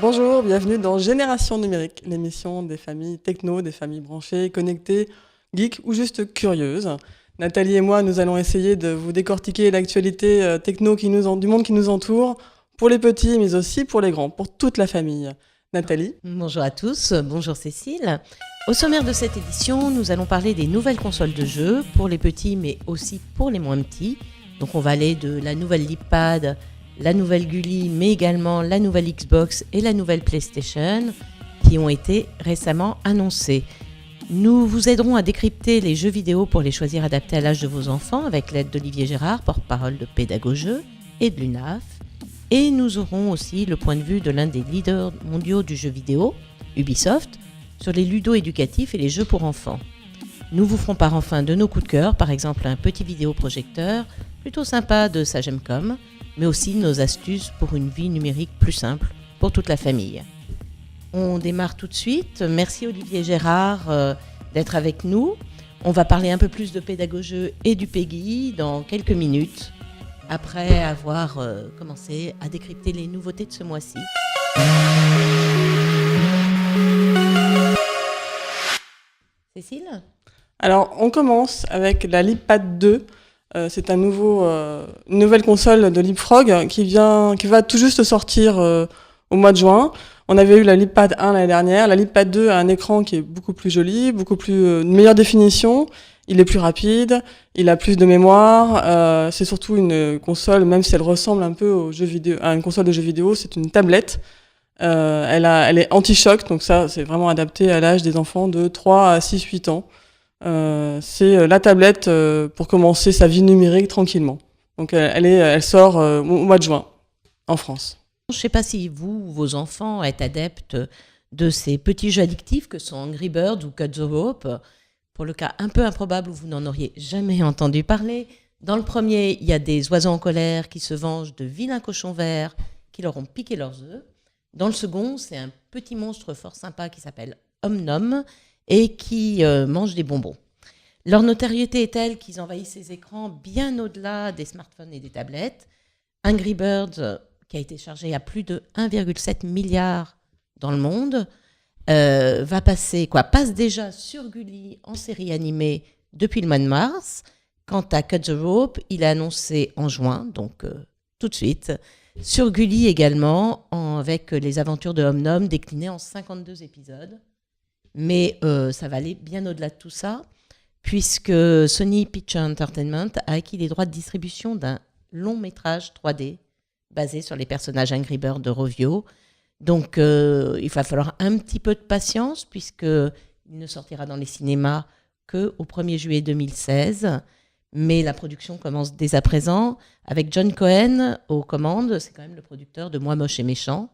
Bonjour, bienvenue dans Génération Numérique, l'émission des familles techno, des familles branchées, connectées, geeks ou juste curieuses. Nathalie et moi, nous allons essayer de vous décortiquer l'actualité techno du monde qui nous entoure, pour les petits mais aussi pour les grands, pour toute la famille. Nathalie. Bonjour à tous, bonjour Cécile. Au sommaire de cette édition, nous allons parler des nouvelles consoles de jeux pour les petits mais aussi pour les moins petits. Donc on va aller de la nouvelle LeapPad, la nouvelle Gulli, mais également la nouvelle Xbox et la nouvelle PlayStation qui ont été récemment annoncées. Nous vous aiderons à décrypter les jeux vidéo pour les choisir adaptés à l'âge de vos enfants avec l'aide d'Olivier Gérard, porte-parole de Pédagogeux et de l'UNAF. Et nous aurons aussi le point de vue de l'un des leaders mondiaux du jeu vidéo, Ubisoft, sur les ludo-éducatifs et les jeux pour enfants. Nous vous ferons part enfin de nos coups de cœur, par exemple un petit vidéoprojecteur plutôt sympa de Sagemcom, mais aussi nos astuces pour une vie numérique plus simple pour toute la famille. On démarre tout de suite. Merci Olivier Gérard d'être avec nous. On va parler un peu plus de Pédagogeux et du PEGI dans quelques minutes, après avoir commencé à décrypter les nouveautés de ce mois-ci. Cécile ? Alors, on commence avec la LeapPad 2. C'est une nouvelle console de Leapfrog qui va tout juste sortir au mois de juin. On avait eu la LeapPad 1 l'année dernière. La LeapPad 2 a un écran qui est beaucoup plus joli, une meilleure définition. Il est plus rapide, il a plus de mémoire. C'est surtout une console, même si elle ressemble un peu à une console de jeux vidéo, c'est une tablette. Elle est anti-choc, donc ça, c'est vraiment adapté à l'âge des enfants de 3 à 6-8 ans. C'est la tablette pour commencer sa vie numérique tranquillement. Donc elle sort au mois de juin en France. Je ne sais pas si vous ou vos enfants êtes adeptes de ces petits jeux addictifs que sont Angry Birds ou Cut the Rope. Pour le cas un peu improbable où vous n'en auriez jamais entendu parler, dans le premier, il y a des oiseaux en colère qui se vengent de vilains cochons verts qui leur ont piqué leurs œufs. Dans le second, c'est un petit monstre fort sympa qui s'appelle Om-Nom et qui mange des bonbons. Leur notoriété est telle qu'ils envahissent les écrans bien au-delà des smartphones et des tablettes. Angry Birds, qui a été chargé à plus de 1,7 milliard dans le monde, passe déjà sur Gulli en série animée depuis le mois de mars. Quant à Cut the Rope, il a annoncé en juin, donc tout de suite, sur Gulli également, avec les aventures de Om-Nom déclinées en 52 épisodes. Mais ça va aller bien au-delà de tout ça, puisque Sony Pictures Entertainment a acquis les droits de distribution d'un long métrage 3D basé sur les personnages Angry Birds de Rovio. Donc il va falloir un petit peu de patience, puisqu'il ne sortira dans les cinémas qu'au 1er juillet 2016. Mais la production commence dès à présent, avec John Cohen aux commandes. C'est quand même le producteur de Moi moche et méchant.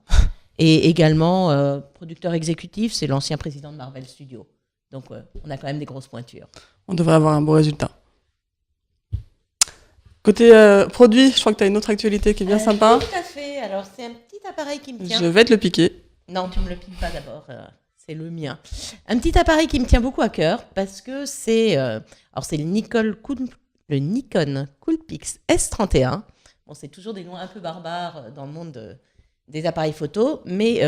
Et également, producteur exécutif, c'est l'ancien président de Marvel Studios. Donc, on a quand même des grosses pointures. On devrait avoir un beau résultat. Côté produit, je crois que tu as une autre actualité qui est bien sympa. Tout à fait. Alors, c'est un petit appareil qui me tient. Je vais te le piquer. Non, tu ne me le piques pas d'abord. C'est le mien. Un petit appareil qui me tient beaucoup à cœur parce que c'est le Nikon Coolpix S31. Bon, c'est toujours des noms un peu barbares dans le monde des appareils photo, mais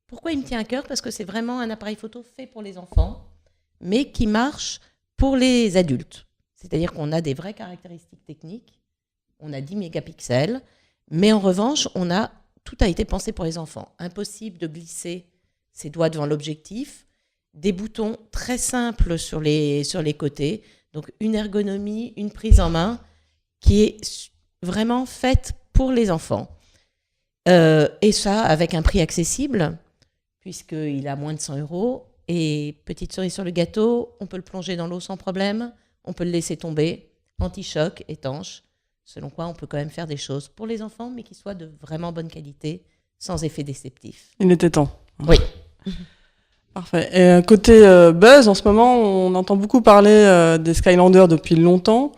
pourquoi il me tient à cœur ? Parce que c'est vraiment un appareil photo fait pour les enfants, mais qui marche pour les adultes. C'est-à-dire qu'on a des vraies caractéristiques techniques, on a 10 mégapixels, mais en revanche, tout a été pensé pour les enfants. Impossible de glisser ses doigts devant l'objectif, des boutons très simples sur les côtés, donc une ergonomie, une prise en main qui est vraiment faite pour les enfants. Et ça, avec un prix accessible, puisqu'il a moins de 100 €. Et petite cerise sur le gâteau, on peut le plonger dans l'eau sans problème, on peut le laisser tomber, anti-choc, étanche, selon quoi on peut quand même faire des choses pour les enfants, mais qui soient de vraiment bonne qualité, sans effet déceptif. Il était temps. Oui. Parfait. Et côté buzz, en ce moment, on entend beaucoup parler des Skylanders depuis longtemps.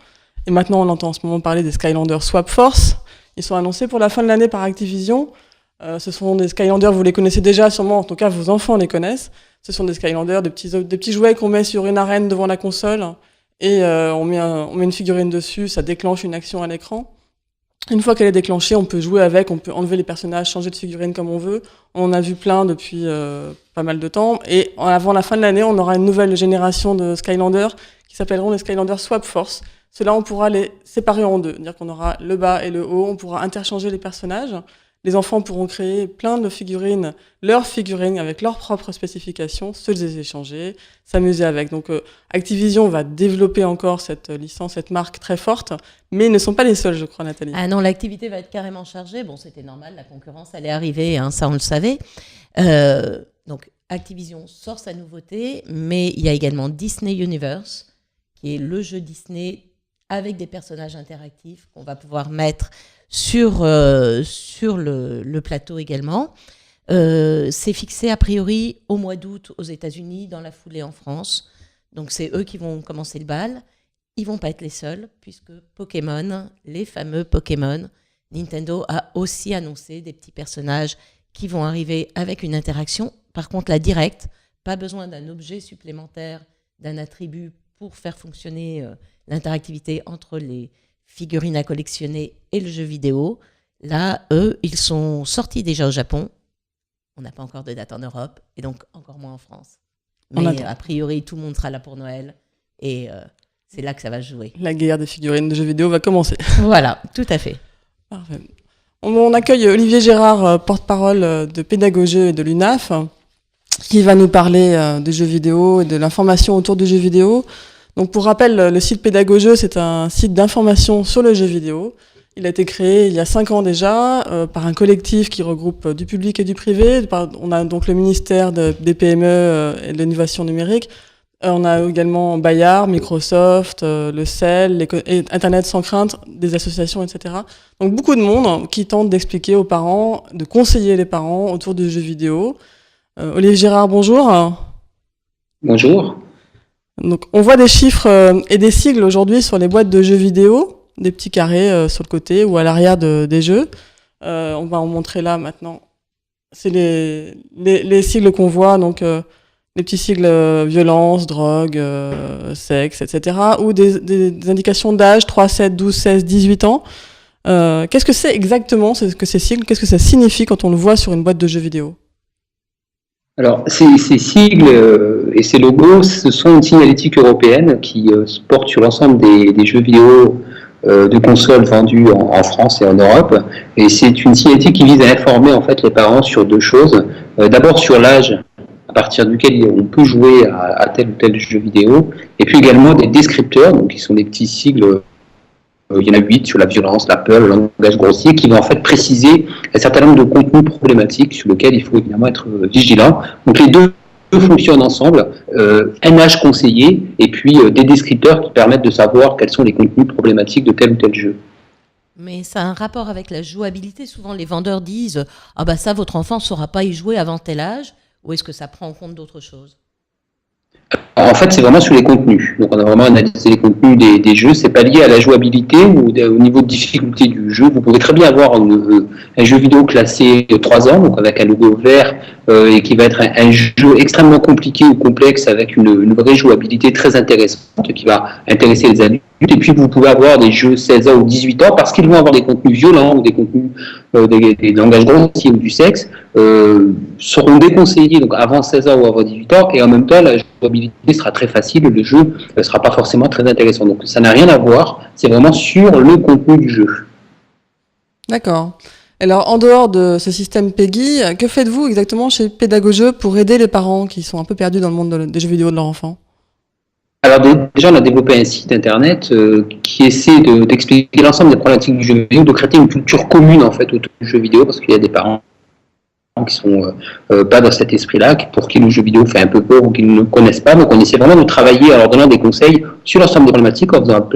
Et maintenant, on entend en ce moment parler des Skylanders Swap Force, Ils sont annoncés pour la fin de l'année par Activision. Ce sont des Skylanders, vous les connaissez déjà sûrement, en tout cas vos enfants les connaissent. Ce sont des Skylanders, des petits jouets qu'on met sur une arène devant la console et on met une figurine dessus, ça déclenche une action à l'écran. Une fois qu'elle est déclenchée, on peut jouer avec, on peut enlever les personnages, changer de figurine comme on veut. On en a vu plein depuis pas mal de temps. Et avant la fin de l'année, on aura une nouvelle génération de Skylanders qui s'appelleront les Skylanders Swap Force. Ceux-là, on pourra les séparer en deux. C'est-à-dire qu'on aura le bas et le haut, on pourra interchanger les personnages. Les enfants pourront créer plein de figurines, leurs figurines avec leurs propres spécifications, se les échanger, s'amuser avec. Donc Activision va développer encore cette licence, cette marque très forte, mais ils ne sont pas les seuls, je crois, Nathalie. Ah non, l'activité va être carrément chargée. Bon, c'était normal, la concurrence allait arriver, hein, ça on le savait. Donc Activision sort sa nouveauté, mais il y a également Disney Universe, qui est le jeu Disney avec des personnages interactifs qu'on va pouvoir mettre sur le plateau également. C'est fixé a priori au mois d'août aux États-Unis, dans la foulée en France. Donc c'est eux qui vont commencer le bal. Ils vont pas être les seuls, puisque Pokémon, les fameux Pokémon, Nintendo a aussi annoncé des petits personnages qui vont arriver avec une interaction. Par contre, la directe, pas besoin d'un objet supplémentaire, d'un attribut pour faire fonctionner l'interactivité entre les figurines à collectionner et le jeu vidéo. Là, eux, ils sont sortis déjà au Japon. On n'a pas encore de date en Europe, et donc encore moins en France. Mais a priori, tout le monde sera là pour Noël, et c'est là que ça va se jouer. La guerre des figurines de jeux vidéo va commencer. Voilà, tout à fait. Parfait. On accueille Olivier Gérard, porte-parole de Pédagogie et de l'UNAF, qui va nous parler des jeux vidéo et de l'information autour du jeu vidéo. Donc pour rappel, le site Pédagogie, c'est un site d'information sur le jeu vidéo. Il a été créé il y a 5 ans déjà par un collectif qui regroupe du public et du privé. On a donc le ministère des PME et de l'innovation numérique. On a également Bayard, Microsoft, le CEL, Internet sans crainte, des associations, etc. Donc beaucoup de monde qui tente d'expliquer aux parents, de conseiller les parents autour du jeu vidéo. Olivier Gérard, bonjour. Bonjour. Donc, on voit des chiffres et des sigles aujourd'hui sur les boîtes de jeux vidéo, des petits carrés sur le côté ou à l'arrière des jeux. On va en montrer là maintenant. C'est les sigles qu'on voit, donc les petits sigles violence, drogue, sexe, etc. Ou des indications d'âge, 3, 7, 12, 16, 18 ans. Qu'est-ce que c'est exactement que ces sigles? Qu'est-ce que ça signifie quand on le voit sur une boîte de jeux vidéo? Alors, ces sigles et ces logos, ce sont une signalétique européenne qui porte sur l'ensemble des jeux vidéo de consoles vendus en France et en Europe. Et c'est une signalétique qui vise à informer en fait les parents sur deux choses. D'abord sur l'âge à partir duquel on peut jouer à tel ou tel jeu vidéo, et puis également des descripteurs, donc qui sont des petits sigles. Il y en a 8 sur la violence, la peur, le langage grossier, qui vont en fait préciser un certain nombre de contenus problématiques sur lesquels il faut évidemment être vigilant. Donc les deux fonctionnent ensemble, un âge conseillé et puis des descripteurs qui permettent de savoir quels sont les contenus problématiques de tel ou tel jeu. Mais ça a un rapport avec la jouabilité. Souvent les vendeurs disent « Ah bah ça, votre enfant ne saura pas y jouer avant tel âge », ou est-ce que ça prend en compte d'autres choses ? En fait, c'est vraiment sur les contenus. Donc, on a vraiment analysé les contenus des jeux. C'est pas lié à la jouabilité ou au niveau de difficulté du jeu. Vous pouvez très bien avoir un jeu vidéo classé 3 ans, donc avec un logo vert, et qui va être un jeu extrêmement compliqué ou complexe avec une vraie jouabilité très intéressante qui va intéresser les adultes. Et puis, vous pouvez avoir des jeux 16 ans ou 18 ans parce qu'ils vont avoir des contenus violents ou des contenus, des langages grossiers ou du sexe, seront déconseillés donc avant 16 ans ou avant 18 ans. Et en même temps, la jouabilité sera très facile, le jeu ne sera pas forcément très intéressant. Donc, ça n'a rien à voir. C'est vraiment sur le contenu du jeu. D'accord. Alors, en dehors de ce système PEGI, que faites-vous exactement chez Pédagogie pour aider les parents qui sont un peu perdus dans le monde des jeux vidéo de leur enfant ? Alors déjà, on a développé un site internet qui essaie d'expliquer l'ensemble des problématiques du jeu vidéo, de créer une culture commune en fait autour du jeu vidéo, parce qu'il y a des parents qui sont pas dans cet esprit-là, pour qui le jeu vidéo fait un peu peur ou qui ne le connaissent pas. Donc on essaie vraiment de travailler en leur donnant des conseils sur l'ensemble des problématiques, en faisant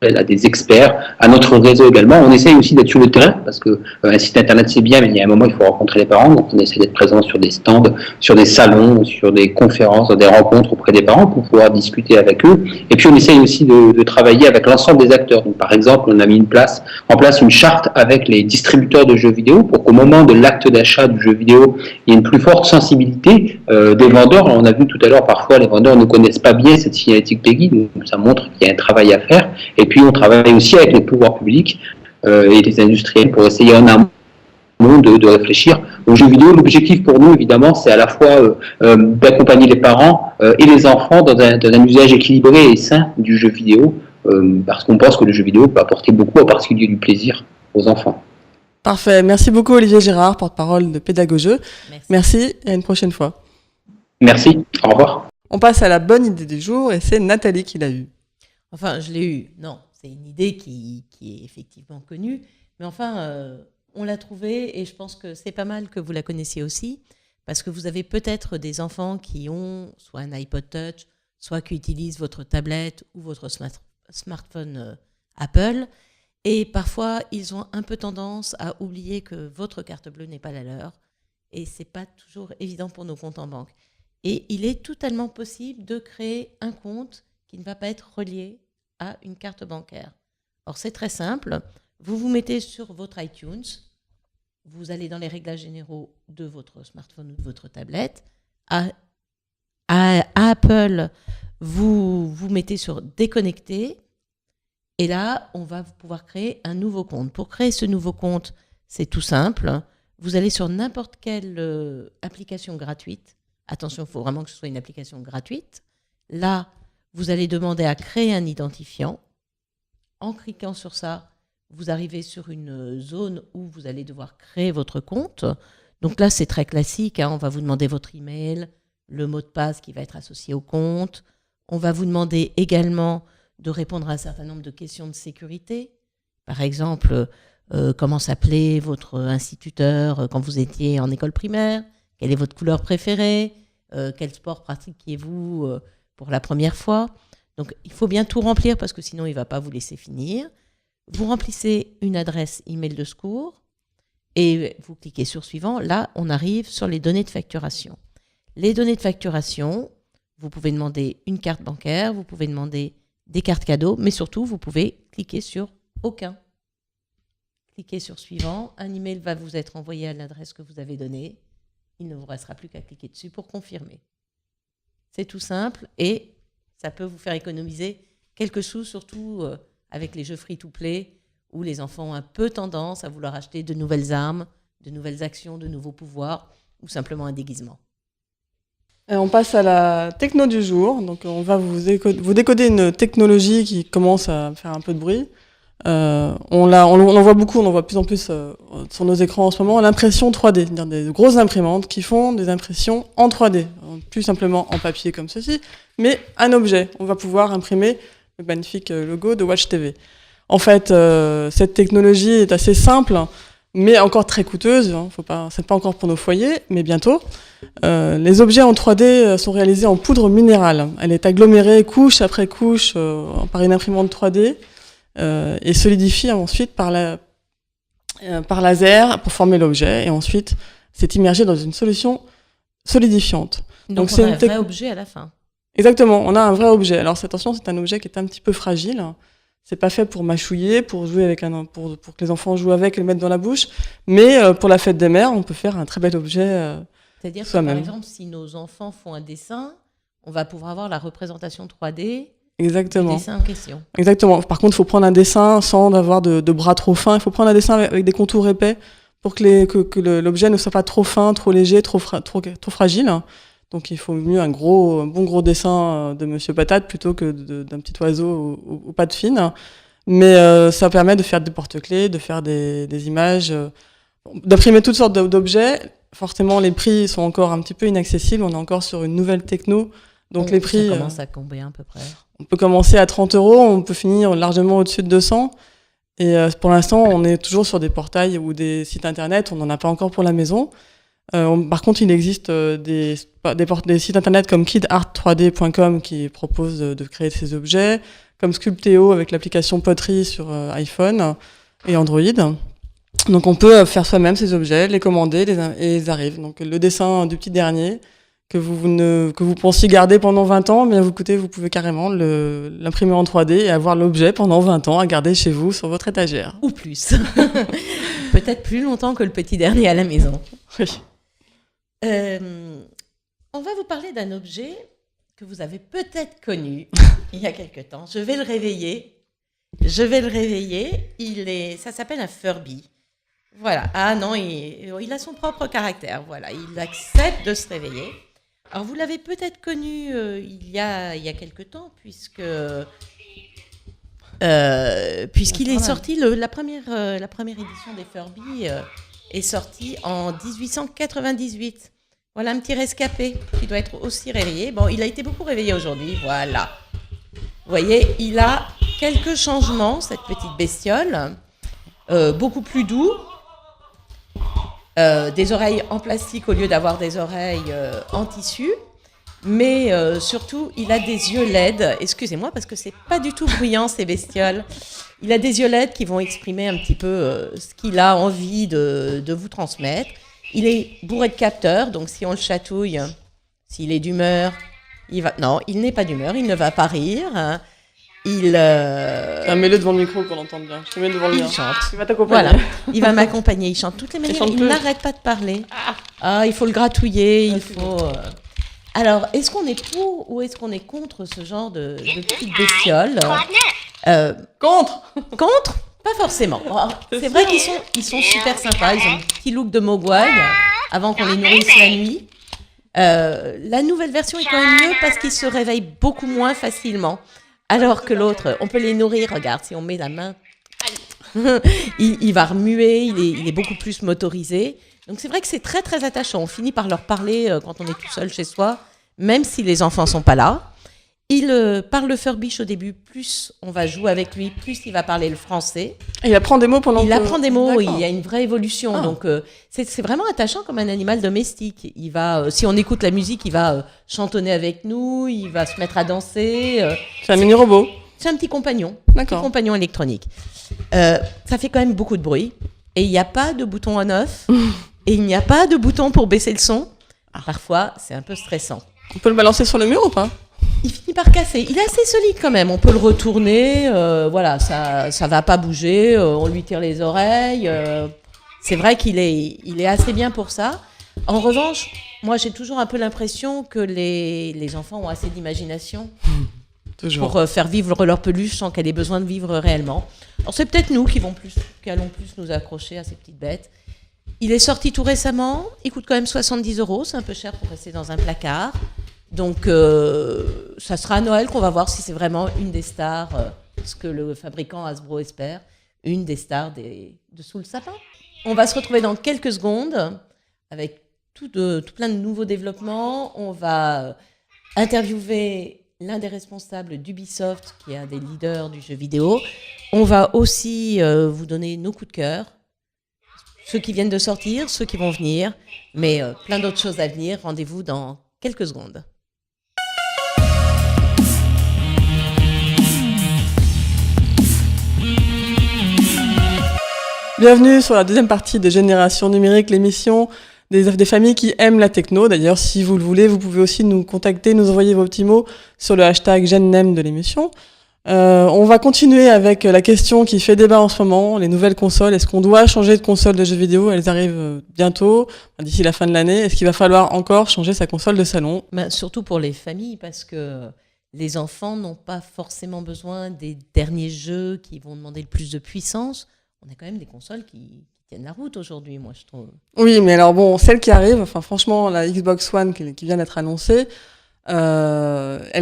à des experts, à notre réseau également. On essaye aussi d'être sur le terrain, parce que un site internet c'est bien, mais il y a un moment il faut rencontrer les parents, donc on essaie d'être présent sur des stands, sur des salons, sur des conférences, des rencontres auprès des parents pour pouvoir discuter avec eux. Et puis on essaye aussi de travailler avec l'ensemble des acteurs. Donc par exemple, on a mis en place une charte avec les distributeurs de jeux vidéo pour qu'au moment de l'acte d'achat du jeu vidéo, il y ait une plus forte sensibilité des vendeurs. On a vu tout à l'heure, parfois les vendeurs ne connaissent pas bien cette signalétique PEGI, donc ça montre qu'il y a un travail à faire. Et puis on travaille aussi avec les pouvoirs publics et les industriels pour essayer en amont de réfléchir aux jeux vidéo. L'objectif pour nous, évidemment, c'est à la fois d'accompagner les parents et les enfants dans un usage équilibré et sain du jeu vidéo, parce qu'on pense que le jeu vidéo peut apporter beaucoup, en particulier du plaisir aux enfants. Parfait. Merci beaucoup Olivier Gérard, porte-parole de Pédagogeux. Merci et à une prochaine fois. Merci. Au revoir. On passe à la bonne idée du jour et c'est Nathalie qui l'a eue. Enfin, je l'ai eu. Non, c'est une idée qui est effectivement connue. Mais enfin, on l'a trouvée et je pense que c'est pas mal que vous la connaissiez aussi. Parce que vous avez peut-être des enfants qui ont soit un iPod Touch, soit qui utilisent votre tablette ou votre smartphone Apple. Et parfois, ils ont un peu tendance à oublier que votre carte bleue n'est pas la leur. Et c'est pas toujours évident pour nos comptes en banque. Et il est totalement possible de créer un compte qui ne va pas être relié à une carte bancaire. Or, c'est très simple. Vous vous mettez sur votre iTunes, vous allez dans les réglages généraux de votre smartphone ou de votre tablette. À Apple, vous vous mettez sur Déconnecter. Et là, on va pouvoir créer un nouveau compte. Pour créer ce nouveau compte, c'est tout simple. Vous allez sur n'importe quelle application gratuite. Attention, il faut vraiment que ce soit une application gratuite. Là, vous allez demander à créer un identifiant. En cliquant sur ça, vous arrivez sur une zone où vous allez devoir créer votre compte. Donc là, c'est très classique. On va vous demander votre email, le mot de passe qui va être associé au compte. On va vous demander également de répondre à un certain nombre de questions de sécurité. Par exemple, comment s'appelait votre instituteur quand vous étiez en école primaire? Quelle est votre couleur préférée? Quel sport pratiquiez-vous pour la première fois? Donc, il faut bien tout remplir parce que sinon, il ne va pas vous laisser finir. Vous remplissez une adresse email de secours et vous cliquez sur suivant. Là, on arrive sur les données de facturation. Les données de facturation, vous pouvez demander une carte bancaire, vous pouvez demander des cartes cadeaux, mais surtout, vous pouvez cliquer sur aucun. Cliquez sur suivant. Un email va vous être envoyé à l'adresse que vous avez donnée. Il ne vous restera plus qu'à cliquer dessus pour confirmer. C'est tout simple et ça peut vous faire économiser quelques sous, surtout avec les jeux free-to-play où les enfants ont un peu tendance à vouloir acheter de nouvelles armes, de nouvelles actions, de nouveaux pouvoirs ou simplement un déguisement. Et on passe à la techno du jour. Donc, on va vous décoder une technologie qui commence à faire un peu de bruit. On en voit beaucoup, on en voit de plus en plus sur nos écrans en ce moment, l'impression 3D, c'est-à-dire des grosses imprimantes qui font des impressions en 3D, plus simplement en papier comme ceci, mais un objet. On va pouvoir imprimer le magnifique logo de Watch TV. En fait, cette technologie est assez simple, mais encore très coûteuse. C'est pas encore pour nos foyers, mais bientôt. Les objets en 3D sont réalisés en poudre minérale. Elle est agglomérée couche après couche par une imprimante 3D. Et solidifie ensuite par laser pour former l'objet. Et ensuite, c'est immergé dans une solution solidifiante. Donc on a un vrai objet à la fin. Exactement, on a un vrai objet. Alors attention, c'est un objet qui est un petit peu fragile. C'est pas fait pour mâchouiller, pour jouer avec pour que les enfants jouent avec et le mettre dans la bouche. Mais pour la fête des mères, on peut faire un très bel objet. C'est-à-dire que par exemple, si nos enfants font un dessin, on va pouvoir avoir la représentation 3D. Exactement. Le dessin en question. Exactement. Par contre, il faut prendre un dessin sans avoir de bras trop fins. Il faut prendre un dessin avec des contours épais pour que l'objet ne soit pas trop fin, trop léger, trop fragile. Donc, il faut mieux un bon gros dessin de Monsieur Patate plutôt que d'un petit oiseau aux pattes fines. Mais ça permet de faire des porte-clés, de faire des images, d'imprimer toutes sortes d'objets. Forcément, les prix sont encore un petit peu inaccessibles. On est encore sur une nouvelle techno. Donc, les prix... Ça commence à combien à peu près? On peut commencer à 30 €, on peut finir largement au-dessus de 200. Et pour l'instant, on est toujours sur des portails ou des sites internet, on n'en a pas encore pour la maison. Par contre, il existe des sites internet comme kidart3d.com qui proposent de créer ces objets, comme Sculpteo avec l'application Pottery sur iPhone et Android. Donc on peut faire soi-même ces objets, les commander et ils arrivent. Donc le dessin du petit dernier que vous pensiez garder pendant 20 ans, bien vous pouvez carrément l'imprimer en 3D et avoir l'objet pendant 20 ans à garder chez vous sur votre étagère. Ou plus. Peut-être plus longtemps que le petit dernier à la maison. Oui. On va vous parler d'un objet que vous avez peut-être connu il y a quelque temps. Je vais le réveiller. Ça s'appelle un Furby. Voilà. Ah non, il a son propre caractère. Voilà. Il accepte de se réveiller. Alors, vous l'avez peut-être connu il y a quelque temps, puisqu'il est sorti, la première édition des Furby est sortie en 1898. Voilà un petit rescapé qui doit être aussi réveillé. Bon, il a été beaucoup réveillé aujourd'hui, voilà. Vous voyez, il a quelques changements, cette petite bestiole, beaucoup plus doux. Des oreilles en plastique au lieu d'avoir des oreilles en tissu. Mais surtout, il a des yeux LED. Excusez-moi, parce que c'est pas du tout bruyant, ces bestioles. Il a des yeux LED qui vont exprimer un petit peu ce qu'il a envie de vous transmettre. Il est bourré de capteurs, donc si on le chatouille, s'il est d'humeur, Non, il n'est pas d'humeur, il ne va pas rire. Mets-le devant le micro qu'on l'entende bien. Je te mets devant le mien. Il chante. Il va t'accompagner. Voilà, il va m'accompagner. Il chante toutes les manières. Il n'arrête pas de parler. Il faut le gratouiller. Il faut. Alors, est-ce qu'on est pour ou est-ce qu'on est contre ce genre de petites bestioles Contre. Contre? Pas forcément. C'est vrai qu'ils sont super sympas. Ils ont un petit look de mogwai avant qu'on les nourrisse la nuit. La nouvelle version est quand même mieux parce qu'ils se réveillent beaucoup moins facilement. Alors que l'autre, on peut les nourrir. Regarde, si on met la main, il va remuer, il est beaucoup plus motorisé. Donc c'est vrai que c'est très très attachant. On finit par leur parler quand on est tout seul chez soi, même si les enfants sont pas là. Il parle le Furbish au début, plus on va jouer avec lui, plus il va parler le français. Et il apprend des mots pendant Il apprend des mots, D'accord. il y a une vraie évolution. Donc c'est vraiment attachant comme un animal domestique. Il va, si on écoute la musique, il va chantonner avec nous, il va se mettre à danser. C'est un mini-robot. C'est un petit compagnon, D'accord. petit compagnon électronique. Ça fait quand même beaucoup de bruit. Et il n'y a pas de bouton on-off. Et il n'y a pas de bouton pour baisser le son. Parfois, c'est un peu stressant. On peut le balancer sur le mur ou pas? Il finit par casser. Il est assez solide quand même. On peut le retourner. Voilà, ça va pas bouger. On lui tire les oreilles. C'est vrai qu'il est assez bien pour ça. En revanche, moi, j'ai toujours un peu l'impression que les enfants ont assez d'imagination pour faire vivre leur peluche sans qu'elle ait besoin de vivre réellement. Alors, c'est peut-être nous qui allons plus nous accrocher à ces petites bêtes. Il est sorti tout récemment. Il coûte quand même 70 €. C'est un peu cher pour rester dans un placard. Donc, ça sera à Noël qu'on va voir si c'est vraiment une des stars, ce que le fabricant Hasbro espère, une des stars de sous le sapin. On va se retrouver dans quelques secondes avec tout plein de nouveaux développements. On va interviewer l'un des responsables d'Ubisoft, qui est un des leaders du jeu vidéo. On va aussi vous donner nos coups de cœur, ceux qui viennent de sortir, ceux qui vont venir, mais plein d'autres choses à venir. Rendez-vous dans quelques secondes. Bienvenue sur la deuxième partie de Génération Numérique, l'émission des familles qui aiment la techno. D'ailleurs, si vous le voulez, vous pouvez aussi nous contacter, nous envoyer vos petits mots sur le hashtag GenNem de l'émission. On va continuer avec la question qui fait débat en ce moment, les nouvelles consoles. Est-ce qu'on doit changer de console de jeux vidéo? Elles arrivent bientôt, d'ici la fin de l'année. Est-ce qu'il va falloir encore changer sa console de salon? Surtout pour les familles, parce que les enfants n'ont pas forcément besoin des derniers jeux qui vont demander le plus de puissance. On a quand même des consoles qui tiennent la route aujourd'hui, moi, je trouve. Oui, mais alors bon, celle qui arrive, franchement, la Xbox One qui vient d'être annoncée, elle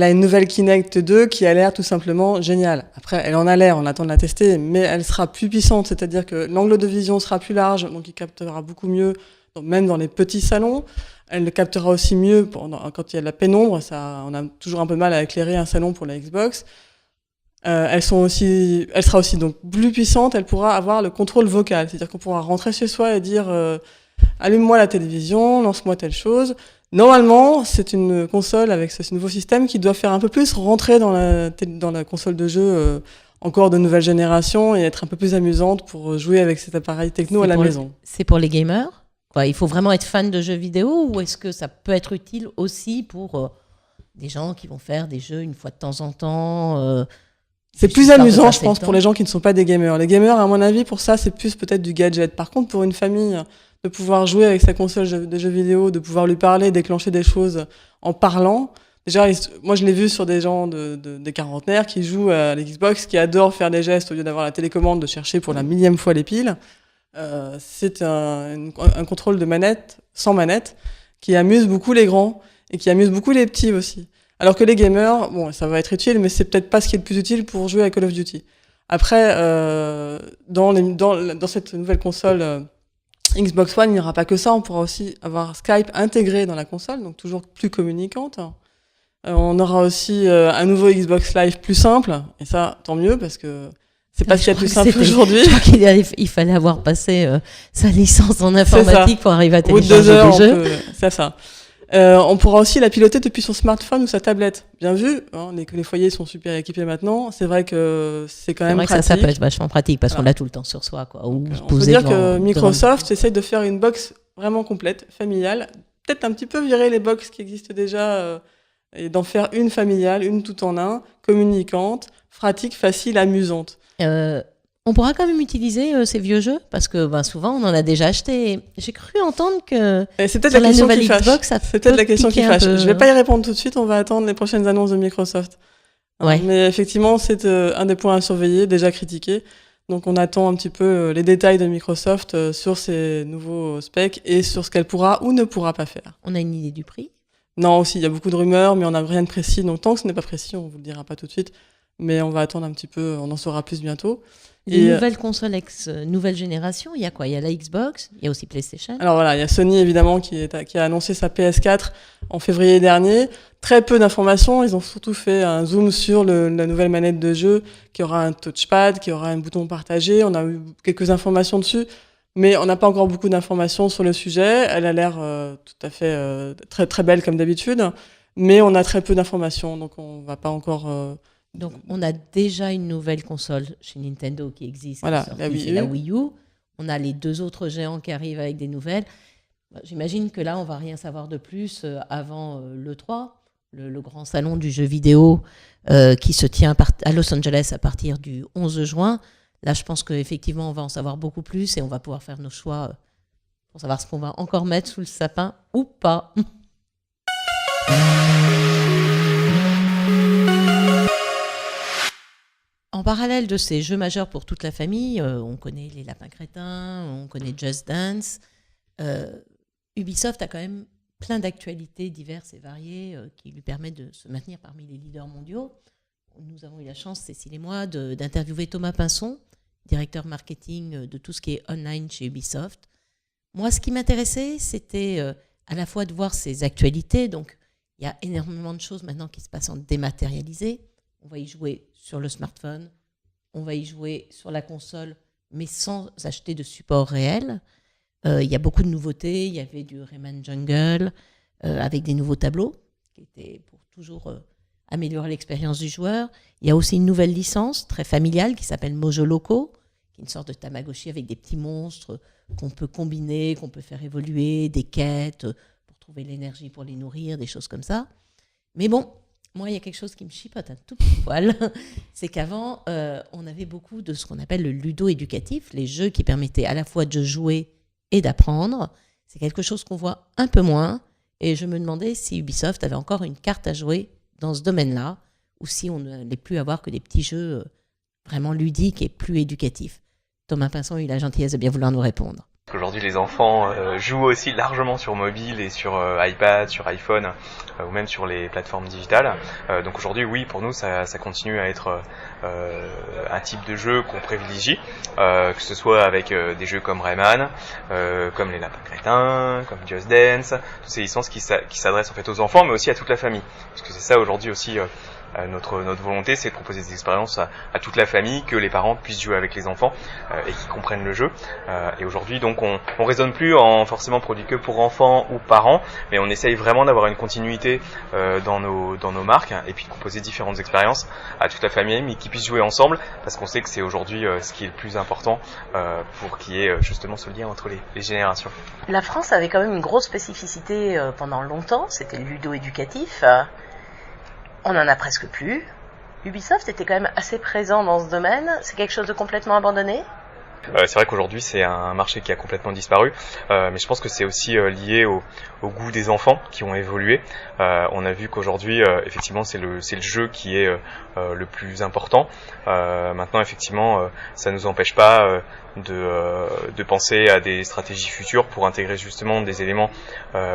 a une nouvelle Kinect 2 qui a l'air tout simplement géniale. Après, elle en a l'air, on attend de la tester, mais elle sera plus puissante, c'est-à-dire que l'angle de vision sera plus large, donc il captera beaucoup mieux, donc même dans les petits salons. Elle le captera aussi mieux quand il y a de la pénombre. On a toujours un peu mal à éclairer un salon pour la Xbox. Elle sera aussi donc plus puissante. Elle pourra avoir le contrôle vocal, c'est-à-dire qu'on pourra rentrer chez soi et dire allume-moi la télévision, lance-moi telle chose. Normalement, c'est une console avec ce nouveau système qui doit faire un peu plus rentrer dans la console de jeu encore de nouvelle génération et être un peu plus amusante pour jouer avec cet appareil techno à la maison. C'est pour les gamers? Il faut vraiment être fan de jeux vidéo ou est-ce que ça peut être utile aussi pour des gens qui vont faire des jeux une fois de temps en temps C'est plus amusant, je pense, pour les gens qui ne sont pas des gamers. Les gamers, à mon avis, pour ça, c'est plus peut-être du gadget. Par contre, pour une famille, de pouvoir jouer avec sa console de jeux vidéo, de pouvoir lui parler, déclencher des choses en parlant. Déjà, moi, je l'ai vu sur des gens des quarantenaires qui jouent à l'Xbox, qui adorent faire des gestes au lieu d'avoir la télécommande, de chercher pour la millième fois les piles. C'est un contrôle de manette, sans manette, qui amuse beaucoup les grands et qui amuse beaucoup les petits aussi. Alors que les gamers, bon, ça va être utile, mais c'est peut-être pas ce qui est le plus utile pour jouer à Call of Duty. Après, dans cette nouvelle console Xbox One, il n'y aura pas que ça, on pourra aussi avoir Skype intégré dans la console, donc toujours plus communicante. On aura aussi un nouveau Xbox Live plus simple, et ça, tant mieux, parce que c'est pas ce qu'il y a de plus simple aujourd'hui. Je crois qu'il fallait avoir passé sa licence en informatique pour arriver à télécharger des jeux. C'est ça. On pourra aussi la piloter depuis son smartphone ou sa tablette. Bien vu, hein, les foyers sont super équipés maintenant. C'est vrai que c'est quand même pratique. Ça peut être vachement pratique parce qu'on l'a tout le temps sur soi, quoi. On peut dire que Microsoft essaye de faire une box vraiment complète, familiale. Peut-être un petit peu virer les box qui existent déjà et d'en faire une familiale, une tout en un, communicante, pratique, facile, amusante. On pourra quand même utiliser ces vieux jeux parce que souvent on en a déjà acheté. J'ai cru entendre que c'est peut-être la question qui fâche. Xbox, c'est peut-être la question qui fâche. Je vais pas y répondre tout de suite. On va attendre les prochaines annonces de Microsoft. Ouais. Mais effectivement, c'est un des points à surveiller, déjà critiqué. Donc on attend un petit peu les détails de Microsoft sur ces nouveaux specs et sur ce qu'elle pourra ou ne pourra pas faire. On a une idée du prix? Non, aussi il y a beaucoup de rumeurs, mais on n'a rien de précis. Donc tant que ce n'est pas précis, on vous le dira pas tout de suite. Mais on va attendre un petit peu. On en saura plus bientôt. Les nouvelles consoles nouvelle génération, il y a quoi? Il y a la Xbox, il y a aussi PlayStation. Alors voilà, il y a Sony évidemment qui a annoncé sa PS4 en février dernier. Très peu d'informations, ils ont surtout fait un zoom sur la nouvelle manette de jeu qui aura un touchpad, qui aura un bouton partagé. On a eu quelques informations dessus, mais on n'a pas encore beaucoup d'informations sur le sujet. Elle a l'air tout à fait très très belle comme d'habitude, mais on a très peu d'informations, donc on va pas encore... Donc, on a déjà une nouvelle console chez Nintendo qui existe. Voilà, c'est la Wii U. On a les deux autres géants qui arrivent avec des nouvelles. J'imagine que là, on va rien savoir de plus avant l'E3, le grand salon du jeu vidéo qui se tient à Los Angeles à partir du 11 juin. Là, je pense qu'effectivement, on va en savoir beaucoup plus et on va pouvoir faire nos choix pour savoir ce qu'on va encore mettre sous le sapin ou pas. En parallèle de ces jeux majeurs pour toute la famille, on connaît les Lapins Crétins, on connaît Just Dance. Ubisoft a quand même plein d'actualités diverses et variées qui lui permettent de se maintenir parmi les leaders mondiaux. Nous avons eu la chance, Cécile et moi, d'interviewer Thomas Pinson, directeur marketing de tout ce qui est online chez Ubisoft. Moi, ce qui m'intéressait, c'était à la fois de voir ces actualités. Donc, il y a énormément de choses maintenant qui se passent en dématérialisé. On va y jouer sur le smartphone, on va y jouer sur la console, mais sans acheter de support réel. Il y a beaucoup de nouveautés. Il y avait du Rayman Jungle avec des nouveaux tableaux qui étaient pour toujours améliorer l'expérience du joueur. Il y a aussi une nouvelle licence très familiale qui s'appelle Mojo Loco, qui est une sorte de Tamagotchi avec des petits monstres qu'on peut combiner, qu'on peut faire évoluer, des quêtes pour trouver l'énergie pour les nourrir, des choses comme ça. Mais bon, moi, il y a quelque chose qui me chipote un tout petit poil. C'est qu'avant, on avait beaucoup de ce qu'on appelle le ludo-éducatif, les jeux qui permettaient à la fois de jouer et d'apprendre. C'est quelque chose qu'on voit un peu moins. Et je me demandais si Ubisoft avait encore une carte à jouer dans ce domaine-là, ou si on n'allait plus avoir que des petits jeux vraiment ludiques et plus éducatifs. Thomas Pinson a eu la gentillesse de bien vouloir nous répondre. Aujourd'hui, les enfants jouent aussi largement sur mobile et sur iPad, sur iPhone ou même sur les plateformes digitales. Donc aujourd'hui, oui, pour nous, ça continue à être un type de jeu qu'on privilégie, que ce soit avec des jeux comme Rayman, comme les Lapins Crétins, comme Just Dance, toutes ces licences qui s'adressent en fait aux enfants, mais aussi à toute la famille. Parce que c'est ça aujourd'hui aussi Notre volonté, c'est de proposer des expériences à toute la famille, que les parents puissent jouer avec les enfants et qu'ils comprennent le jeu. Et aujourd'hui, donc, on raisonne plus en forcément produit que pour enfants ou parents, mais on essaye vraiment d'avoir une continuité dans nos marques et puis de proposer différentes expériences à toute la famille, mais qui puissent jouer ensemble, parce qu'on sait que c'est aujourd'hui ce qui est le plus important pour qu'il y ait justement ce lien entre les générations. La France avait quand même une grosse spécificité pendant longtemps, c'était le ludo-éducatif. On n'en a presque plus. Ubisoft était quand même assez présent dans ce domaine. C'est quelque chose de complètement abandonné ? C'est vrai qu'aujourd'hui c'est un marché qui a complètement disparu, mais je pense que c'est aussi lié au goût des enfants qui ont évolué. On a vu qu'aujourd'hui effectivement c'est le jeu qui est le plus important. Maintenant effectivement ça nous empêche pas de penser à des stratégies futures pour intégrer justement des éléments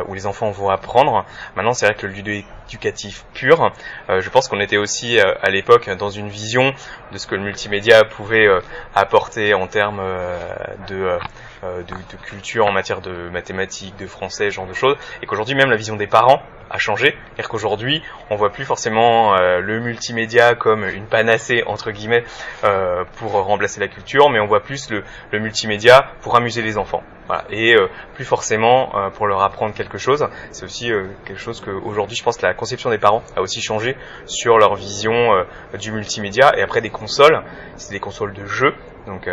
où les enfants vont apprendre. Maintenant c'est vrai que le ludo-éducatif pur, je pense qu'on était aussi à l'époque dans une vision de ce que le multimédia pouvait apporter en termes de culture en matière de mathématiques, de français, ce genre de choses, et qu'aujourd'hui même la vision des parents a changé, c'est-à-dire qu'aujourd'hui on voit plus forcément le multimédia comme une panacée entre guillemets pour remplacer la culture, mais on voit plus le multimédia pour amuser les enfants. Voilà. Et plus forcément pour leur apprendre quelque chose. C'est aussi quelque chose que aujourd'hui je pense que la conception des parents a aussi changé sur leur vision du multimédia. Et après des consoles, c'est des consoles de jeux. Donc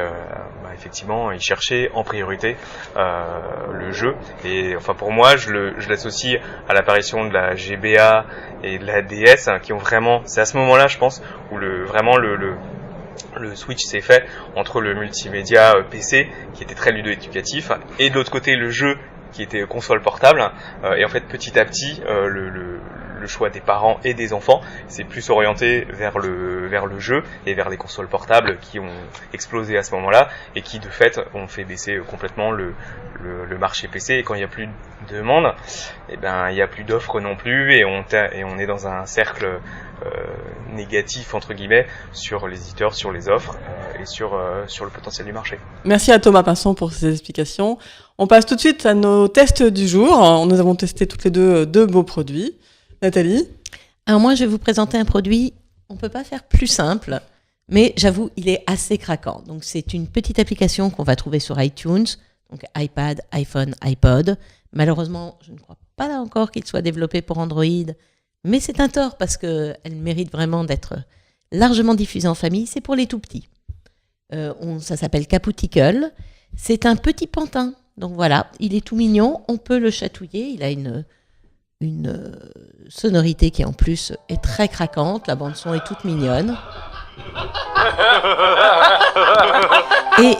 effectivement, ils cherchaient en priorité le jeu. Et enfin pour moi, je l'associe à l'apparition de la GBA et de la DS, qui ont vraiment, c'est à ce moment-là, je pense, où vraiment le switch s'est fait entre le multimédia PC, qui était très ludo-éducatif, et de l'autre côté le jeu, qui était console portable. Et en fait, petit à petit, le choix des parents et des enfants s'est plus orienté vers le jeu et vers les consoles portables qui ont explosé à ce moment-là et qui de fait ont fait baisser complètement le marché PC. Et quand il n'y a plus de demande, eh ben il n'y a plus d'offres non plus, et on est dans un cercle négatif entre guillemets sur les éditeurs, sur les offres et sur le potentiel du marché. Merci à Thomas Pinson pour ces explications. On passe tout de suite à nos tests du jour. Nous avons testé toutes les deux beaux produits. Nathalie ? Alors moi, je vais vous présenter un produit, on ne peut pas faire plus simple, mais j'avoue, il est assez craquant. Donc c'est une petite application qu'on va trouver sur iTunes, donc iPad, iPhone, iPod. Malheureusement, je ne crois pas là encore qu'il soit développé pour Android, mais c'est un tort parce qu'elle mérite vraiment d'être largement diffusée en famille. C'est pour les tout petits. Ça s'appelle Capouticle. C'est un petit pantin. Donc voilà, il est tout mignon, on peut le chatouiller, il a une sonorité qui en plus est très craquante, la bande son est toute mignonne. Et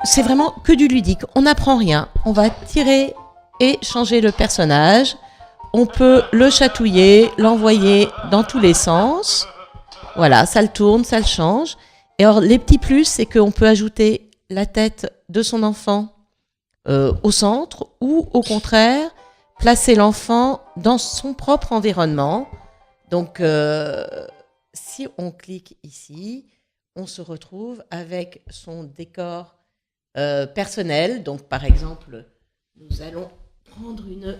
c'est vraiment que du ludique, on n'apprend rien, on va tirer et changer le personnage, on peut le chatouiller, l'envoyer dans tous les sens, voilà, ça le tourne, ça le change. Et alors les petits plus, c'est qu'on peut ajouter la tête de son enfant au centre, ou au contraire placer l'enfant dans son propre environnement. Donc si on clique ici, on se retrouve avec son décor personnel. Donc par exemple, nous allons prendre une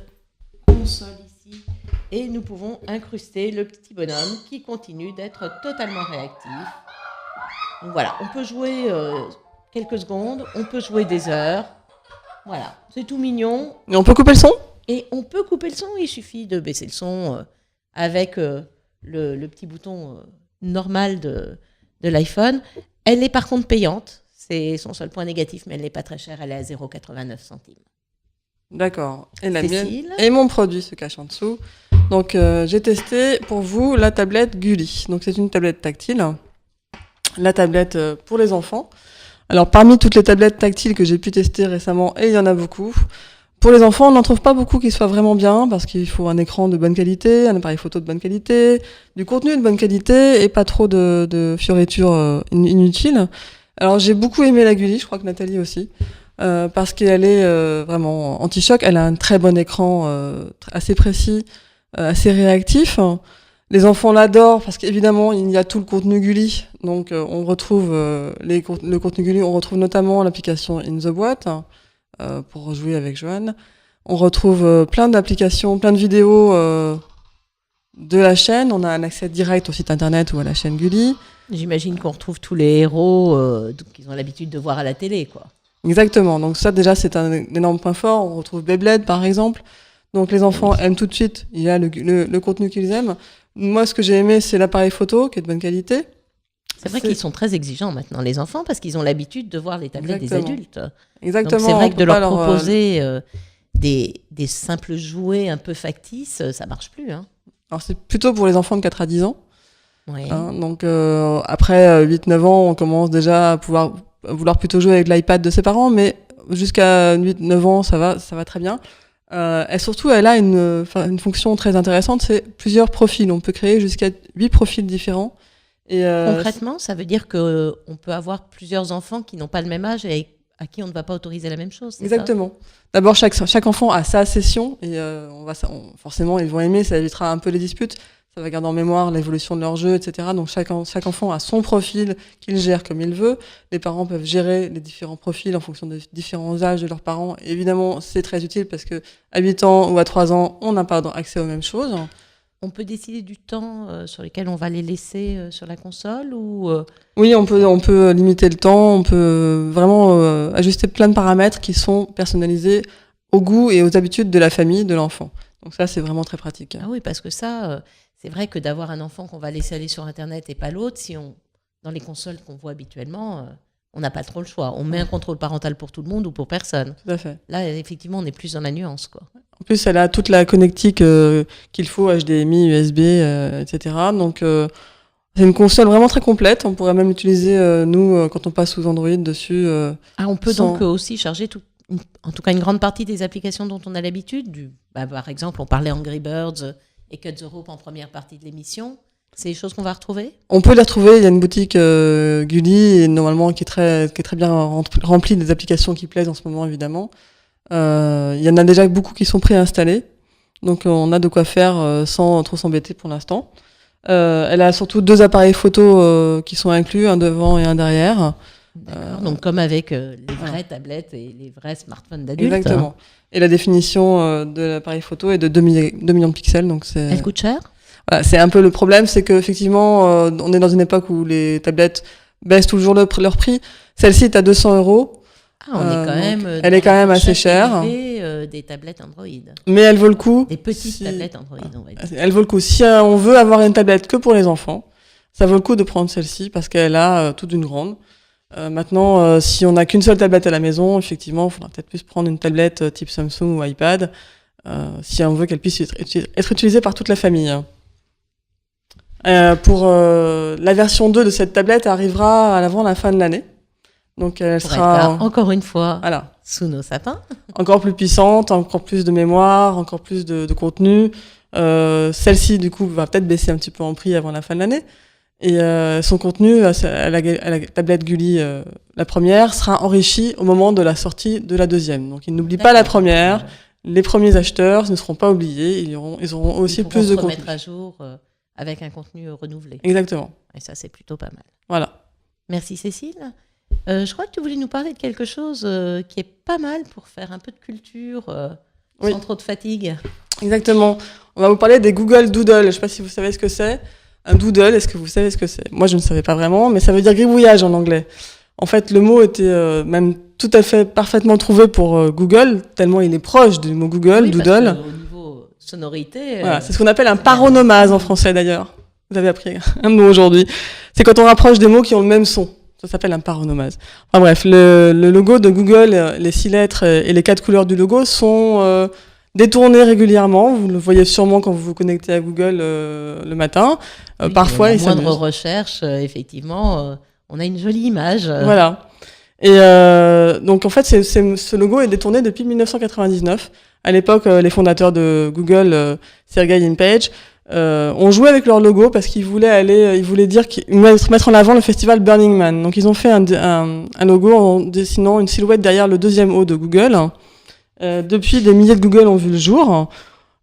console ici et nous pouvons incruster le petit bonhomme qui continue d'être totalement réactif. Donc voilà, on peut jouer quelques secondes, on peut jouer des heures. Voilà, c'est tout mignon. Et on peut couper le son ? Et on peut couper le son, il suffit de baisser le son avec le petit bouton normal de l'iPhone. Elle est par contre payante, c'est son seul point négatif, mais elle n'est pas très chère, elle est à 0,89 centimes. D'accord. Et la Cécile. mienne et mon produit se cache en dessous. Donc j'ai testé pour vous la tablette Gulli. Donc c'est une tablette tactile. La tablette pour les enfants. Alors parmi toutes les tablettes tactiles que j'ai pu tester récemment, et il y en a beaucoup, pour les enfants on n'en trouve pas beaucoup qui soient vraiment bien, parce qu'il faut un écran de bonne qualité, un appareil photo de bonne qualité, du contenu de bonne qualité et pas trop de fioritures inutiles. Alors j'ai beaucoup aimé la Gulli, je crois que Nathalie aussi, parce qu'elle est vraiment anti-choc, elle a un très bon écran assez précis, assez réactif. Les enfants l'adorent parce qu'évidemment il y a tout le contenu Gulli, donc on retrouve le contenu Gulli, on retrouve notamment l'application In the Boîte pour jouer avec Johan. On retrouve plein d'applications, plein de vidéos de la chaîne. On a un accès direct au site internet ou à la chaîne Gulli. J'imagine qu'on retrouve tous les héros qu'ils ont l'habitude de voir à la télé, quoi. Exactement. Donc ça, déjà, c'est un énorme point fort. On retrouve Beyblade, par exemple. Donc les enfants aiment tout de suite. Il y a le contenu qu'ils aiment. Moi, ce que j'ai aimé, c'est l'appareil photo, qui est de bonne qualité. C'est vrai qu'ils sont très exigeants maintenant, les enfants, parce qu'ils ont l'habitude de voir les tablettes des adultes. Exactement. Donc c'est vrai que de leur proposer des simples jouets un peu factices, ça marche plus. Hein. Alors c'est plutôt pour les enfants de 4 à 10 ans. Ouais. Donc après 8-9 ans, on commence déjà à vouloir plutôt jouer avec l'iPad de ses parents, mais jusqu'à 8-9 ans, ça va très bien. Et surtout, elle a une fonction très intéressante, c'est plusieurs profils. On peut créer jusqu'à 8 profils différents. Et concrètement, ça veut dire qu'on peut avoir plusieurs enfants qui n'ont pas le même âge et à qui on ne va pas autoriser la même chose. Exactement. D'abord, chaque enfant a sa session et forcément, ils vont aimer, ça évitera un peu les disputes. Ça va garder en mémoire l'évolution de leur jeu, etc. Donc chaque enfant a son profil qu'il gère comme il veut. Les parents peuvent gérer les différents profils en fonction des différents âges de leurs parents. Et évidemment, c'est très utile parce que à 8 ans ou à 3 ans, on n'a pas accès aux mêmes choses. On peut décider du temps sur lequel on va les laisser sur la console ou Oui, on peut limiter le temps, on peut vraiment ajuster plein de paramètres qui sont personnalisés au goût et aux habitudes de la famille, de l'enfant. Donc ça, c'est vraiment très pratique. Ah oui, parce que ça, c'est vrai que d'avoir un enfant qu'on va laisser aller sur Internet et pas l'autre, dans les consoles qu'on voit habituellement, on n'a pas trop le choix. On met un contrôle parental pour tout le monde ou pour personne. Tout à fait. Là, effectivement, on est plus dans la nuance, quoi. En plus, elle a toute la connectique qu'il faut, HDMI, USB, etc. Donc, c'est une console vraiment très complète. On pourrait même l'utiliser, nous, quand on passe sous Android dessus. On peut donc aussi charger en tout cas une grande partie des applications dont on a l'habitude. Par exemple, on parlait Angry Birds et Cut the Rope en première partie de l'émission. C'est des choses qu'on va retrouver ? On peut les retrouver. Il y a une boutique Gulli, normalement, qui est très bien remplie des applications qui plaisent en ce moment, évidemment. Il y en a déjà beaucoup qui sont préinstallés, donc on a de quoi faire sans trop s'embêter pour l'instant. Elle a surtout 2 appareils photo qui sont inclus, un devant et un derrière. Donc comme avec les vraies tablettes et les vrais smartphones d'adultes. Exactement. Et la définition de l'appareil photo est de 2 millions de pixels. Donc elle coûte cher ? Voilà, c'est un peu le problème, c'est qu'effectivement, on est dans une époque où les tablettes baissent toujours leur prix. Celle-ci est à 200 €. Elle est quand même assez chère. Des tablettes Android. Mais elle vaut le coup. Des petites tablettes Android, on va dire. Elle vaut le coup. Si on veut avoir une tablette que pour les enfants, ça vaut le coup de prendre celle-ci parce qu'elle a toute une grande. Maintenant, si on n'a qu'une seule tablette à la maison, effectivement, il faudra peut-être plus prendre une tablette type Samsung ou iPad, si on veut qu'elle puisse être utilisée par toute la famille. Pour la version 2 de cette tablette arrivera avant la fin de l'année. Donc elle sera encore une fois sous nos sapins. Encore plus puissante, encore plus de mémoire, encore plus de contenu. Celle-ci du coup va peut-être baisser un petit peu en prix avant la fin de l'année. Et son contenu à la tablette Gulli, la première, sera enrichi au moment de la sortie de la deuxième. Donc ils n'oublient pas la première. Les premiers acheteurs ne seront pas oubliés. Ils auront aussi plus de contenu. Mettre à jour avec un contenu renouvelé. Exactement. Et ça, c'est plutôt pas mal. Voilà. Merci Cécile. Je crois que tu voulais nous parler de quelque chose qui est pas mal pour faire un peu de culture sans trop de fatigue. Exactement. On va vous parler des Google Doodle. Je ne sais pas si vous savez ce que c'est. Un doodle, est-ce que vous savez ce que c'est ? Moi, je ne savais pas vraiment, mais ça veut dire gribouillage en anglais. En fait, le mot était même tout à fait parfaitement trouvé pour Google, tellement il est proche du mot Google, oui, doodle. Parce que, au niveau sonorité... Voilà, c'est ce qu'on appelle un paronomase en français d'ailleurs. Vous avez appris un mot aujourd'hui. C'est quand on rapproche des mots qui ont le même son. Ça s'appelle un paronomase. Enfin bref, le logo de Google, les 6 lettres et les 4 couleurs du logo sont détournées régulièrement. Vous le voyez sûrement quand vous vous connectez à Google le matin. Parfois, il moindre recherche, effectivement, on a une jolie image. Voilà. Et donc en fait, ce logo est détourné depuis 1999. À l'époque, les fondateurs de Google, Sergey et Page, ont joué avec leur logo parce qu'ils voulaient mettre en avant le festival Burning Man. Donc ils ont fait un logo en dessinant une silhouette derrière le 2e O de Google. Depuis, des milliers de Google ont vu le jour.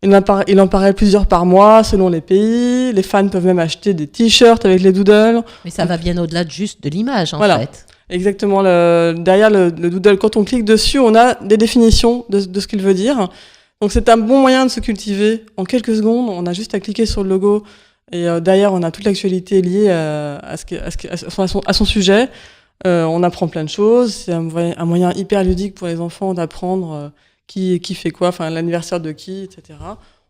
Il en paraît plusieurs par mois selon les pays. Les fans peuvent même acheter des t-shirts avec les doodles. Mais ça va bien au-delà de juste de l'image, en fait. Exactement. Derrière le doodle, quand on clique dessus, on a des définitions de ce qu'il veut dire. Donc c'est un bon moyen de se cultiver. En quelques secondes, on a juste à cliquer sur le logo et derrière on a toute l'actualité liée à son sujet. On apprend plein de choses. C'est un moyen hyper ludique pour les enfants d'apprendre qui fait quoi, enfin l'anniversaire de qui, etc.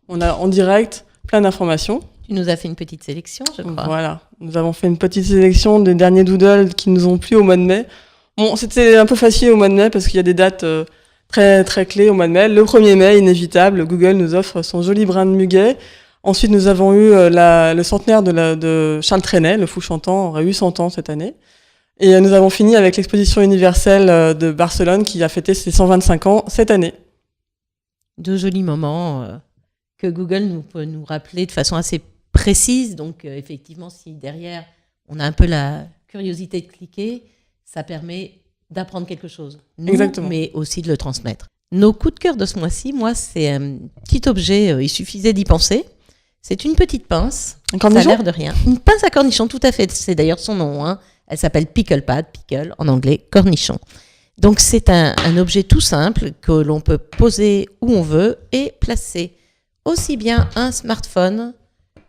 On a en direct plein d'informations. Tu nous as fait une petite sélection, je crois. Voilà, nous avons fait une petite sélection des derniers doodles qui nous ont plu au mois de mai. Bon, c'était un peu facile au mois de mai parce qu'il y a des dates très très clés au mois de mai. Le 1er mai, inévitable, Google nous offre son joli brin de muguet. Ensuite, nous avons eu le centenaire de Charles Trenet, le fou chantant, aurait eu 100 ans cette année. Et nous avons fini avec l'exposition universelle de Barcelone qui a fêté ses 125 ans cette année. Deux jolis moments que Google peut nous rappeler de façon assez précise. Donc, effectivement, si derrière, on a un peu la curiosité de cliquer, ça permet d'apprendre quelque chose. Nous, exactement. Mais aussi de le transmettre. Nos coups de cœur de ce mois-ci, moi, c'est un petit objet, il suffisait d'y penser. C'est une petite pince. Un cornichon ? Ça a l'air de rien. Une pince à cornichon, tout à fait. C'est d'ailleurs son nom. Hein. Elle s'appelle Pickle Pad, pickle en anglais, cornichon. Donc c'est un objet tout simple que l'on peut poser où on veut et placer aussi bien un smartphone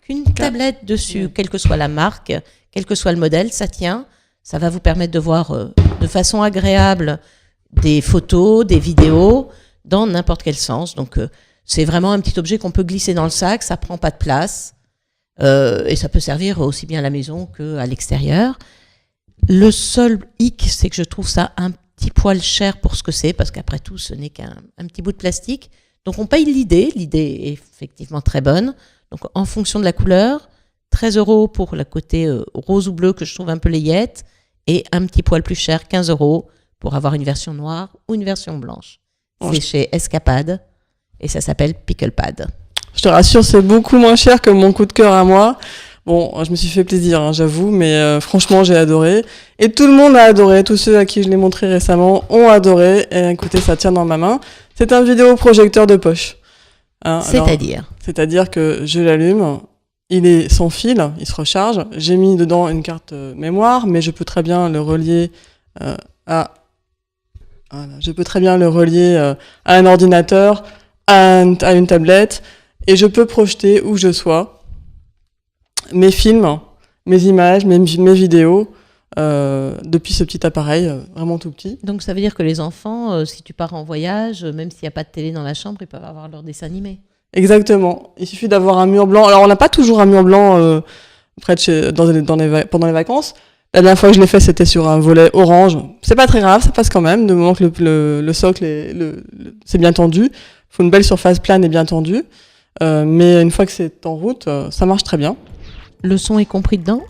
qu'une tablette dessus, quelle que soit la marque, quel que soit le modèle, ça tient. Ça va vous permettre de voir de façon agréable des photos, des vidéos, dans n'importe quel sens. Donc c'est vraiment un petit objet qu'on peut glisser dans le sac, ça prend pas de place et ça peut servir aussi bien à la maison qu'à l'extérieur. Le seul hic, c'est que je trouve ça un petit poil cher pour ce que c'est, parce qu'après tout, ce n'est qu'un petit bout de plastique. Donc on paye l'idée est effectivement très bonne. Donc en fonction de la couleur, 13 € pour le côté rose ou bleu que je trouve un peu layette, et un petit poil plus cher, 15 € pour avoir une version noire ou une version blanche. C'est chez Escapade et ça s'appelle Pickle Pad. Je te rassure, c'est beaucoup moins cher que mon coup de cœur à moi. Bon, je me suis fait plaisir, hein, j'avoue, mais franchement, j'ai adoré. Et tout le monde a adoré, tous ceux à qui je l'ai montré récemment ont adoré. Et écoutez, ça tient dans ma main. C'est un vidéoprojecteur de poche. Hein, c'est-à-dire que je l'allume, il est sans fil, il se recharge. J'ai mis dedans une carte mémoire, mais je peux très bien le relier à un ordinateur, à une tablette, et je peux projeter où je sois mes films, mes images, mes vidéos depuis ce petit appareil vraiment tout petit. Donc ça veut dire que les enfants, si tu pars en voyage, même s'il n'y a pas de télé dans la chambre, ils peuvent avoir leur dessin animé. Exactement. Il suffit d'avoir un mur blanc. Alors on n'a pas toujours un mur blanc près de pendant les vacances. La dernière fois que je l'ai fait, c'était sur un volet orange. C'est pas très grave, ça passe quand même, du moment que le socle c'est bien tendu. Il faut une belle surface plane et bien tendue. Mais une fois que c'est en route, ça marche très bien. Le son est compris dedans ?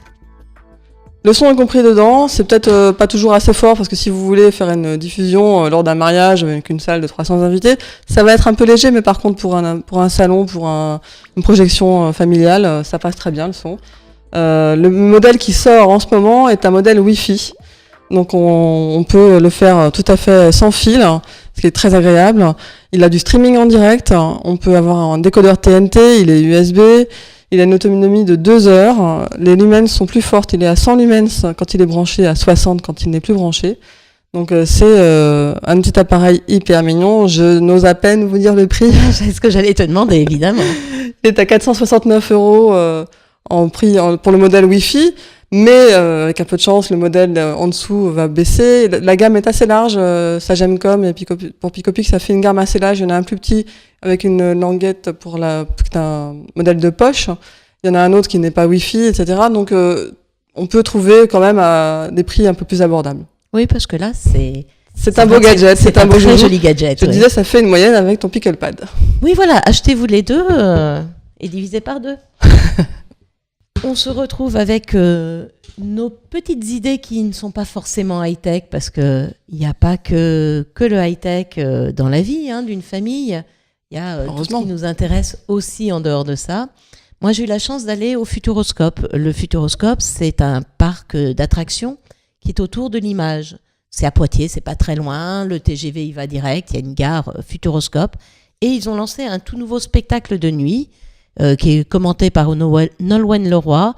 Le son est compris dedans, c'est peut-être pas toujours assez fort parce que si vous voulez faire une diffusion lors d'un mariage avec une salle de 300 invités, ça va être un peu léger, mais par contre pour un salon, pour une projection familiale, ça passe très bien le son. Le modèle qui sort en ce moment est un modèle Wi-Fi, donc on peut le faire tout à fait sans fil, ce qui est très agréable. Il a du streaming en direct, on peut avoir un décodeur TNT, il est USB. Il a une autonomie de 2 heures. Les lumens sont plus fortes. Il est à 100 lumens quand il est branché, à 60 quand il n'est plus branché. Donc c'est un petit appareil hyper mignon. Je n'ose à peine vous dire le prix. C'est ce que j'allais te demander, évidemment. Il est à 469 € en prix pour le modèle Wi-Fi. Mais avec un peu de chance, le modèle en dessous va baisser. La gamme est assez large. Sagem.com et pour Picopic, ça fait une gamme assez large. Il y en a un plus petit avec une languette pour un modèle de poche. Il y en a un autre qui n'est pas Wi-Fi, etc. Donc on peut trouver quand même à des prix un peu plus abordables. Oui, parce que là, c'est un beau gadget. C'est un beau très joli gadget. Je disais, ça fait une moyenne avec ton Pickle Pad. Oui, voilà. Achetez-vous les deux et divisez par 2. On se retrouve avec nos petites idées qui ne sont pas forcément high-tech, parce qu'il n'y a pas que le high-tech dans la vie d'une famille. Il y a tout ce qui nous intéresse aussi en dehors de ça. Moi, j'ai eu la chance d'aller au Futuroscope. Le Futuroscope, c'est un parc d'attractions qui est autour de l'image. C'est à Poitiers, c'est pas très loin. Le TGV y va direct. Il y a une gare Futuroscope. Et ils ont lancé un tout nouveau spectacle de nuit qui est commenté par Nolwenn Leroy.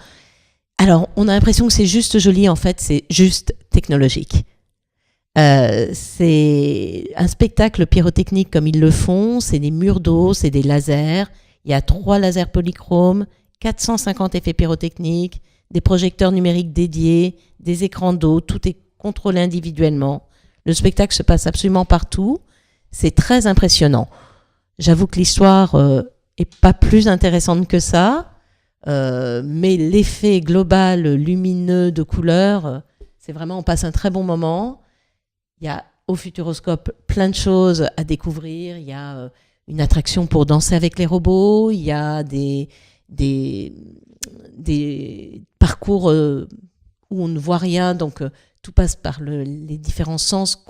Alors, on a l'impression que c'est juste joli, en fait, c'est juste technologique. C'est un spectacle pyrotechnique comme ils le font, c'est des murs d'eau, c'est des lasers, il y a 3 lasers polychromes, 450 effets pyrotechniques, des projecteurs numériques dédiés, des écrans d'eau, tout est contrôlé individuellement. Le spectacle se passe absolument partout, c'est très impressionnant. J'avoue que l'histoire est pas plus intéressante que ça, mais l'effet global, lumineux, de couleurs, c'est vraiment, on passe un très bon moment. Il y a au Futuroscope plein de choses à découvrir. Il y a une attraction pour danser avec les robots. Il y a des parcours où on ne voit rien. Donc, tout passe par les différents sens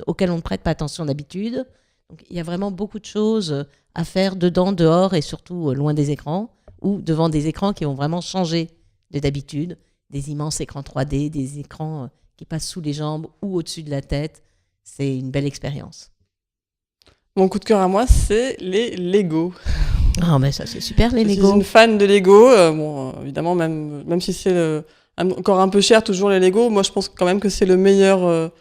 auxquels on ne prête pas attention d'habitude. Donc, il y a vraiment beaucoup de choses à faire dedans, dehors et surtout loin des écrans ou devant des écrans qui vont vraiment changer de d'habitude. Des immenses écrans 3D, des écrans qui passent sous les jambes ou au-dessus de la tête. C'est une belle expérience. Mon coup de cœur à moi, c'est les Lego. Ah, mais ça, c'est super, les Je Lego. suis une fan de Lego. Évidemment, même si c'est encore un peu cher, toujours les Lego, moi, je pense quand même que c'est le meilleur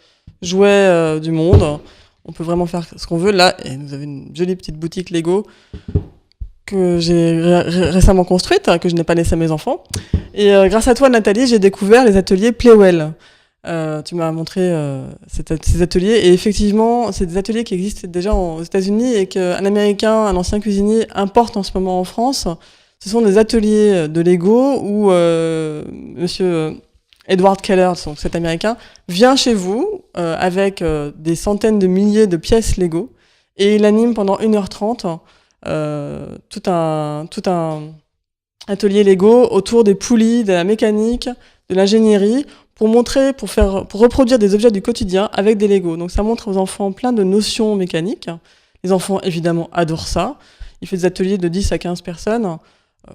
jouet du monde. On peut vraiment faire ce qu'on veut. Là, vous avez une jolie petite boutique Lego que j'ai récemment construite, que je n'ai pas laissée à mes enfants. Et grâce à toi, Nathalie, j'ai découvert les ateliers Playwell. Tu m'as montré ces ateliers et effectivement, c'est des ateliers qui existent déjà aux États-Unis et qu'un Américain, un ancien cuisinier, importe en ce moment en France. Ce sont des ateliers de Lego où Monsieur Edward Keller, donc cet Américain, vient chez vous avec des centaines de milliers de pièces Lego et il anime pendant 1h30 tout un atelier Lego autour des poulies, de la mécanique, de l'ingénierie, pour reproduire des objets du quotidien avec des Lego. Donc ça montre aux enfants plein de notions mécaniques. Les enfants, évidemment, adorent ça. Il fait des ateliers de 10 à 15 personnes.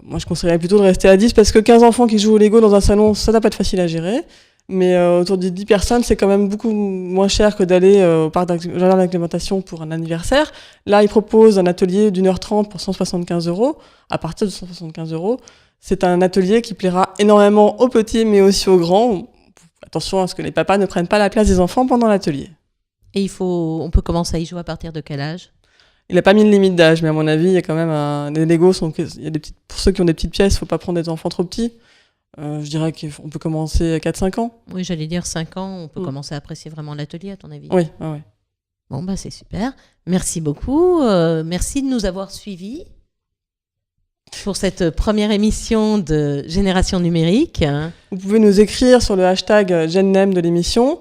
Moi, je conseillerais plutôt de rester à 10 parce que 15 enfants qui jouent au Lego dans un salon, ça n'a pas être facile à gérer. Mais autour de 10 personnes, c'est quand même beaucoup moins cher que d'aller au parc jardin d'acclimatation pour un anniversaire. Là, il propose un atelier d'1h30 pour 175 €. À partir de 175 €, c'est un atelier qui plaira énormément aux petits, mais aussi aux grands. Attention à ce que les papas ne prennent pas la place des enfants pendant l'atelier. Et on peut commencer à y jouer à partir de quel âge ? Il n'a pas mis de limite d'âge, mais à mon avis, il y a quand même des Legos. Pour ceux qui ont des petites pièces, il ne faut pas prendre des enfants trop petits. Je dirais qu'on peut commencer à 4-5 ans. Oui, j'allais dire 5 ans, on peut commencer à apprécier vraiment l'atelier, à ton avis. Oui, oui. Bon, bah c'est super. Merci beaucoup. Merci de nous avoir suivis pour cette première émission de Génération Numérique. Vous pouvez nous écrire sur le hashtag GenNem de l'émission.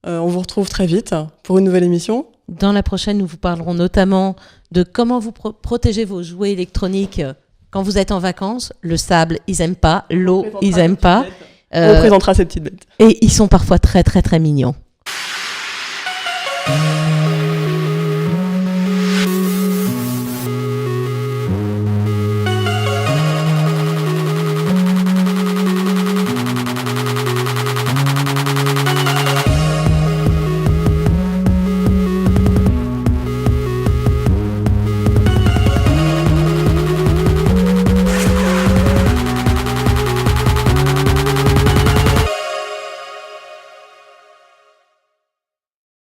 On vous retrouve très vite pour une nouvelle émission. Dans la prochaine, nous vous parlerons notamment de comment vous protéger vos jouets électroniques quand vous êtes en vacances. Le sable, ils n'aiment pas. L'eau, ils n'aiment pas. On présentera ces petites bêtes. Et ils sont parfois très, très, très mignons.